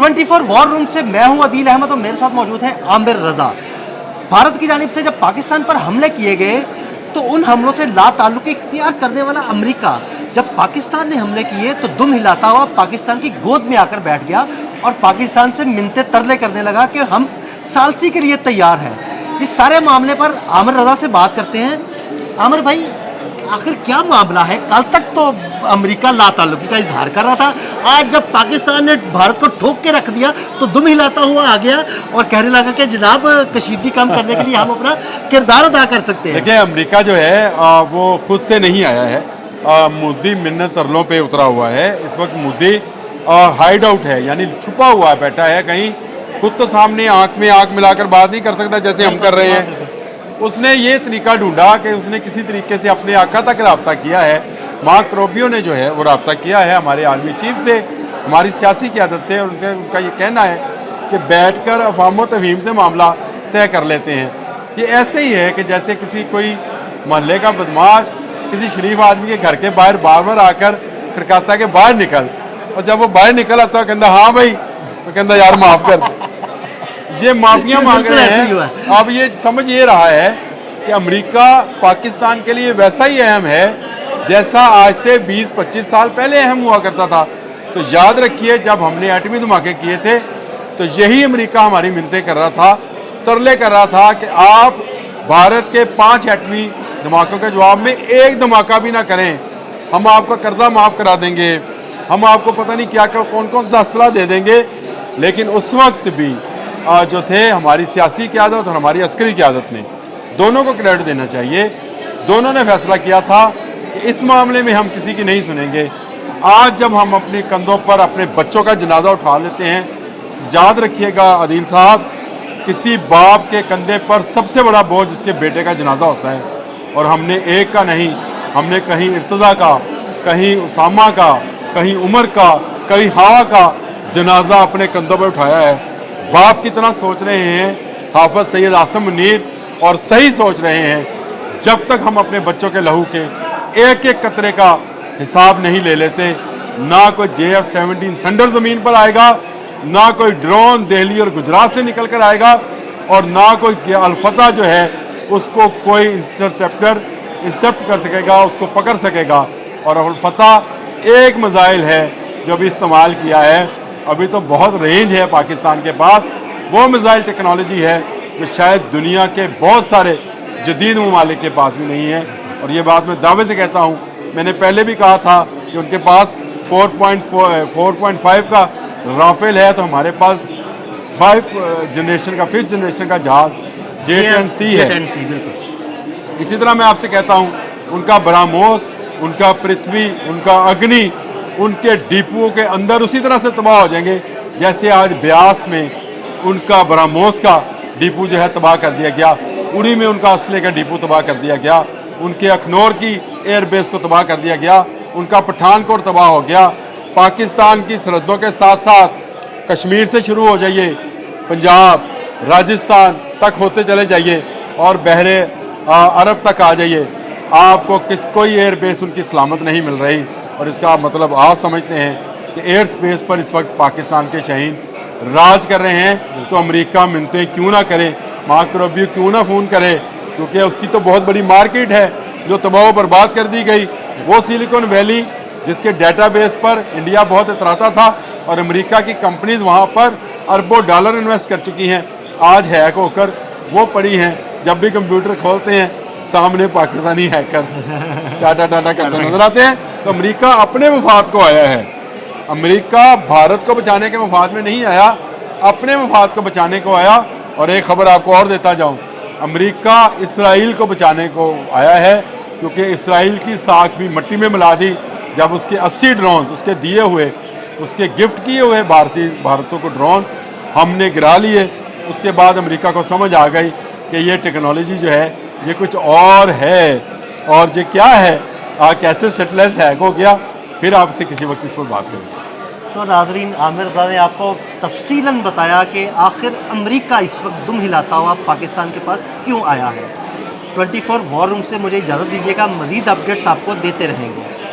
24 war room से मैं हूं अदील अहमद और मेरे साथ मौजूद है आमिर रजा। भारत की जानिब से जब पाकिस्तान पर हमले किए गए तो उन हमलों से ला ताल्लुक़ इख्तियार करने वाला अमेरिका जब पाकिस्तान ने हमले किए तो दुम हिलाता हुआ पाकिस्तान की गोद में आकर बैठ गया और पाकिस्तान से मिन्नते तरले करने लगा कि हम सालसी के लिए तैयार हैं। इस सारे मामले पर आमिर रजा से बात करते हैं। आमिर भाई, आखिर क्या मामला है? कल तक तो अमेरिका ला ताल्लुकी का इजहार कर रहा था, आज जब पाकिस्तान ने भारत को ठोक के रख दिया तो दुम हिलाता हुआ आ गया और कहने लगा कि जनाब कशीदगी कम करने के लिए हम अपना किरदार अदा कर सकते हैं। देखिए, अमेरिका जो है वो खुद से नहीं आया है, मोदी मिन्नत तरलों पे उतरा हुआ है। इस वक्त मोदी हाइड आउट है, यानी छुपा हुआ है, बैठा है कहीं। खुद तो सामने आंख में आंख मिलाकर बात नहीं कर सकता जैसे हम कर रहे हैं। उसने ये तरीका ढूंढा कि उसने किसी तरीके से अपने आका तक रब्ता किया है। मार्क रूबियो ने जो है वो रब्ता किया है हमारे आर्मी चीफ से, हमारी सियासी क़यादत से, और उनसे उनका ये कहना है कि बैठकर अफवाम व तफहीम से मामला तय कर लेते हैं। ये ऐसे ही है कि जैसे किसी कोई मोहल्ले का बदमाश किसी शरीफ आदमी के घर के बाहर बार बार आकर खड़काता के बाहर निकल, और जब वो बाहर निकल आता है कहता हाँ भाई, तो कहता यार माफ़ कर। ये माफिया मांग रहे हैं। अब ये समझ ये रहा है कि अमेरिका पाकिस्तान के लिए वैसा ही अहम है जैसा आज से 20-25 साल पहले अहम हुआ करता था। तो याद रखिए, जब हमने एटमी धमाके किए थे तो यही अमेरिका हमारी मिन्नतें कर रहा था, तरले कर रहा था कि आप भारत के 5 एटमी धमाकों के जवाब में एक धमाका भी ना करें, हम आपका कर्जा माफ़ करा देंगे, हम आपको पता नहीं क्या कौन कौन सा असला दे देंगे। लेकिन उस वक्त भी जो थे हमारी सियासी क़यादत और हमारी अस्करी क़यादत ने, दोनों को क्रेडिट देना चाहिए। दोनों ने फैसला किया था कि इस मामले में हम किसी की नहीं सुनेंगे। आज जब हम अपने कंधों पर अपने बच्चों का जनाजा उठा लेते हैं, याद रखिएगा अदील साहब, किसी बाप के कंधे पर सबसे बड़ा बोझ उसके बेटे का जनाजा होता है। और हमने एक का नहीं, हमने कहीं इर्तज़ा का, कहीं उसामा का, कहीं उमर का, कहीं हवा का जनाजा अपने कंधों पर उठाया है। बाप की तरह सोच रहे हैं हाफिज सैयद आसिम मुनीर, और सही सोच रहे हैं। जब तक हम अपने बच्चों के लहू के एक एक कतरे का हिसाब नहीं ले लेते, ना कोई JF-17 थंडर ज़मीन पर आएगा, ना कोई ड्रोन दिल्ली और गुजरात से निकल कर आएगा, और ना कोई अल-फतह जो है उसको कोई इंटरसेप्ट कर सकेगा, उसको पकड़ सकेगा। और अल-फतह एक मिसाइल है जो अभी इस्तेमाल किया है, अभी तो बहुत रेंज है पाकिस्तान के पास। वो मिसाइल टेक्नोलॉजी है जो शायद दुनिया के बहुत सारे जदीद ममालिक के पास भी नहीं है। और ये बात मैं दावे से कहता हूँ, मैंने पहले भी कहा था कि उनके पास 4.5 का राफेल है, तो हमारे पास 5th जनरेशन का जहाज J-10C है। इसी तरह मैं आपसे कहता हूँ, उनका ब्रह्मोस, उनका पृथ्वी, उनका अग्नि, उनके डिपुओं के अंदर उसी तरह से तबाह हो जाएंगे जैसे आज ब्यास में उनका ब्रह्मोस का डिपो जो है तबाह कर दिया गया, उड़ी में उनका असले का डिपो तबाह कर दिया गया, उनके अखनौर की एयरबेस को तबाह कर दिया गया, उनका पठानकोट तबाह हो गया। पाकिस्तान की सरहदों के साथ साथ कश्मीर से शुरू हो जाइए, पंजाब, राजस्थान तक होते चले जाइए और बहरे अरब तक आ जाइए, आपको कोई एयरबेस उनकी सलामत नहीं मिल रही। और इसका मतलब आप समझते हैं कि एयर स्पेस पर इस वक्त पाकिस्तान के शहीन राज कर रहे हैं। तो अमेरिका मिन्नतें क्यों ना करे, मार्क रूबियो क्यों ना फ़ोन करे, क्योंकि उसकी तो बहुत बड़ी मार्केट है जो तबाह बर्बाद कर दी गई। वो सिलिकॉन वैली जिसके डेटाबेस पर इंडिया बहुत इतराता था, और अमेरिका की कंपनीज वहाँ पर अरबों डॉलर इन्वेस्ट कर चुकी हैं, आज हैक होकर वो पड़ी हैं। जब भी कंप्यूटर खोलते हैं सामने पाकिस्तानी हैकर्स टाटा करते नजर आते हैं। तो अमेरिका अपने मफाद को आया है। अमेरिका भारत को बचाने के मफाद में नहीं आया, अपने मफाद को बचाने को आया। और एक खबर आपको और देता जाऊं, अमेरिका इसराइल को बचाने को आया है, क्योंकि इसराइल की साख भी मिट्टी में मिला दी जब उसके 80 ड्रोन उसके दिए हुए, उसके गिफ्ट किए हुए भारतों को ड्रोन हमने गिरा लिए। उसके बाद अमेरिका को समझ आ गई कि ये टेक्नोलॉजी जो है ये कुछ और है, और ये क्या है, कैसे सेटेलाइट हैक हो गया। फिर आपसे किसी वक्त इस पर बात करेंगे। तो नाजरीन, आमिर रजा ने आपको तफसीलन बताया कि आखिर अमेरिका इस वक्त दुम हिलाता हुआ पाकिस्तान के पास क्यों आया है। 24 वॉर रूम से मुझे इजाज़त दीजिएगा, मज़ीद अपडेट्स आपको देते रहेंगे।